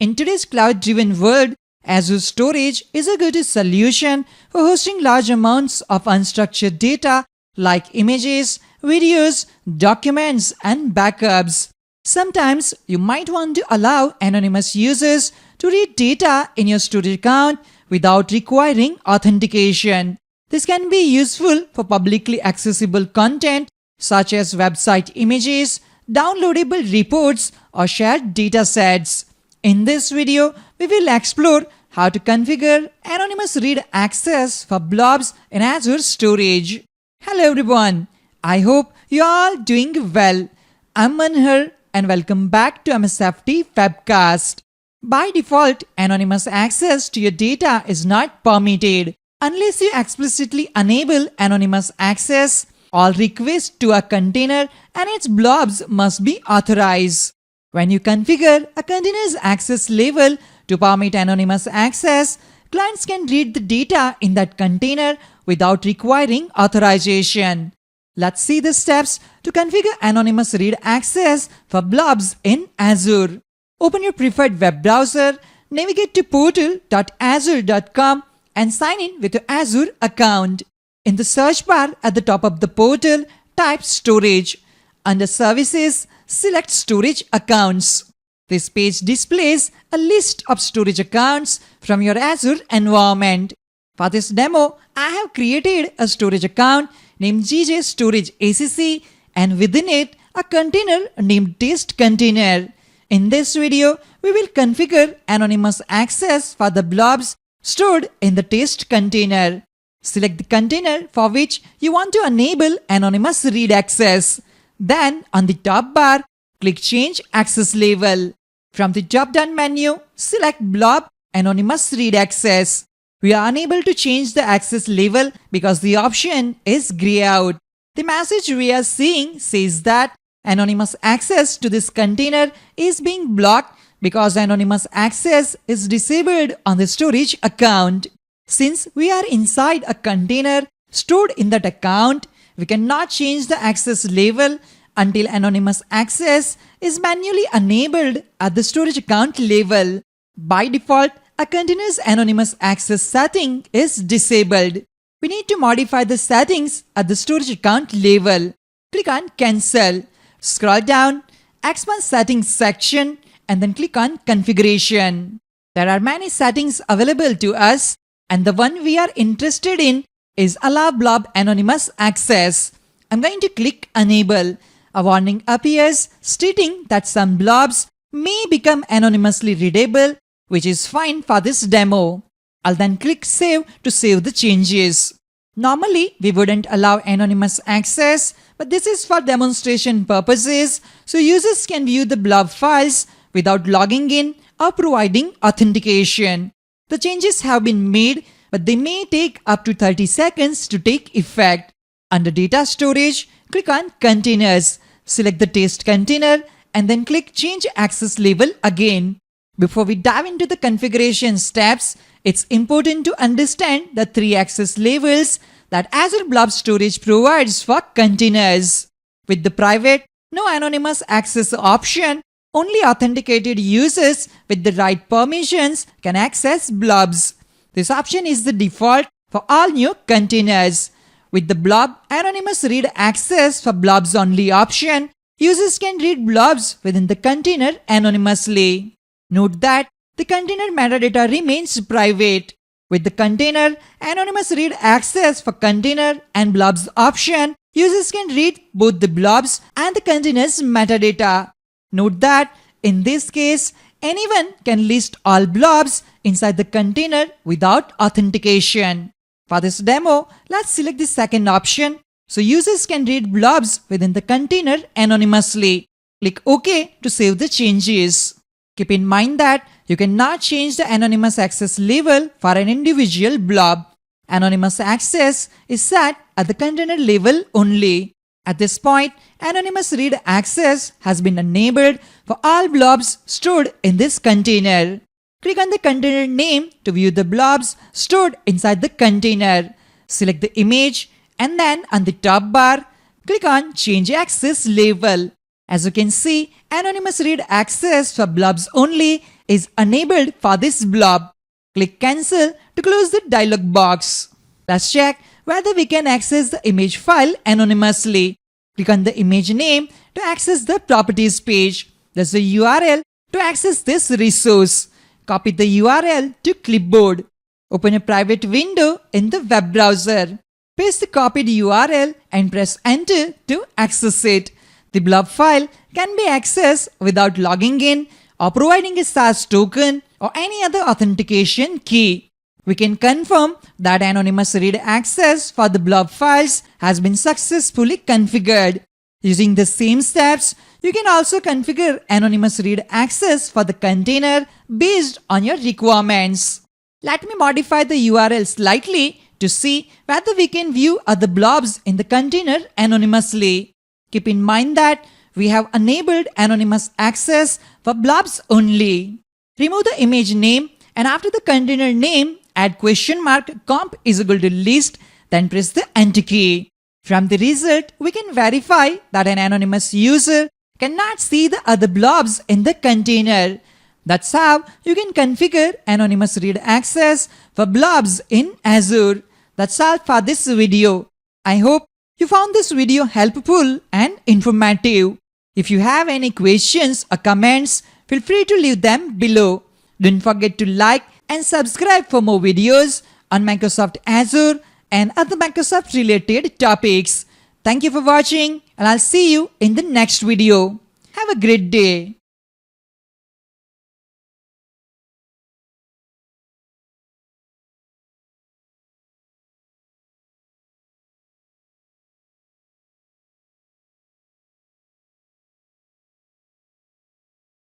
In today's cloud-driven world, Azure Storage is a go-to solution for hosting large amounts of unstructured data like images, videos, documents, and backups. Sometimes you might want to allow anonymous users to read data in your storage account without requiring authentication. This can be useful for publicly accessible content such as website images, downloadable reports, or shared datasets. In this video, we will explore how to configure anonymous read access for blobs in Azure Storage. Hello everyone, I hope you are all doing well. I'm Manhar and welcome back to MSFT Webcast. By default, anonymous access to your data is not permitted. Unless you explicitly enable anonymous access, all requests to a container and its blobs must be authorized. When you configure a container's access level to permit anonymous access, clients can read the data in that container without requiring authorization. Let's see the steps to configure anonymous read access for blobs in Azure. Open your preferred web browser, navigate to portal.azure.com and sign in with your Azure account. In the search bar at the top of the portal, type Storage. Under Services, select Storage Accounts. This page displays a list of storage accounts from your Azure environment. For this demo, I have created a storage account named GJ Storage ACC and within it a container named Test Container. In this video, we will configure anonymous access for the blobs stored in the test container. Select the container for which you want to enable anonymous read access. Then, on the top bar, click Change Access Level. From the drop-down menu, select Blob Anonymous Read Access. We are unable to change the access level because the option is grayed out. The message we are seeing says that anonymous access to this container is being blocked because anonymous access is disabled on the storage account. Since we are inside a container stored in that account, we cannot change the access level until anonymous access is manually enabled at the storage account level. By default, a container's anonymous access setting is disabled. We need to modify the settings at the storage account level. Click on Cancel. Scroll down, expand Settings section, and then click on Configuration. There are many settings available to us, and the one we are interested in is Allow Blob Anonymous Access. I'm going to click Enable. A warning appears stating that some blobs may become anonymously readable, which is fine for this demo. I'll then click Save to save the changes. Normally, we wouldn't allow anonymous access, but this is for demonstration purposes, so users can view the blob files without logging in or providing authentication. The changes have been made, but they may take up to 30 seconds to take effect. Under Data Storage, click on Containers. Select the test container and then click Change Access Level again. Before we dive into the configuration steps, it's important to understand the three access levels that Azure Blob Storage provides for containers. With the private, no anonymous access option, only authenticated users with the right permissions can access blobs. This option is the default for all new containers. With the Blob Anonymous Read Access for Blobs Only option, users can read blobs within the container anonymously. Note that the container metadata remains private. With the Container Anonymous Read Access for Container and Blobs option, users can read both the blobs and the container's metadata. Note that in this case, anyone can list all blobs inside the container without authentication. For this demo, let's select the second option so users can read blobs within the container anonymously. Click OK to save the changes. Keep in mind that you cannot change the anonymous access level for an individual blob. Anonymous access is set at the container level only. At this point, anonymous read access has been enabled for all blobs stored in this container. Click on the container name to view the blobs stored inside the container. Select the image and then on the top bar, click on Change Access Level. As you can see, anonymous read access for blobs only is enabled for this blob. Click Cancel to close the dialog box. Let's check whether we can access the image file anonymously. Click on the image name to access the properties page. There's the URL to access this resource. Copy the URL to clipboard. Open a private window in the web browser. Paste the copied URL and press enter to access it. The blob file can be accessed without logging in or providing a SaaS token or any other authentication key. We can confirm that anonymous read access for the blob files has been successfully configured. Using the same steps, you can also configure anonymous read access for the container based on your requirements. Let me modify the URL slightly to see whether we can view other blobs in the container anonymously. Keep in mind that we have enabled anonymous access for blobs only. Remove the image name and after the container name, add $comp is equal to list, then press the enter key. From the result, we can verify that an anonymous user cannot see the other blobs in the container. That's how you can configure anonymous read access for blobs in Azure. That's all for this video. I hope you found this video helpful and informative. If you have any questions or comments, feel free to leave them below. Don't forget to like and subscribe for more videos on Microsoft Azure and other Microsoft related topics. Thank you for watching and I'll see you in the next video. Have a great day.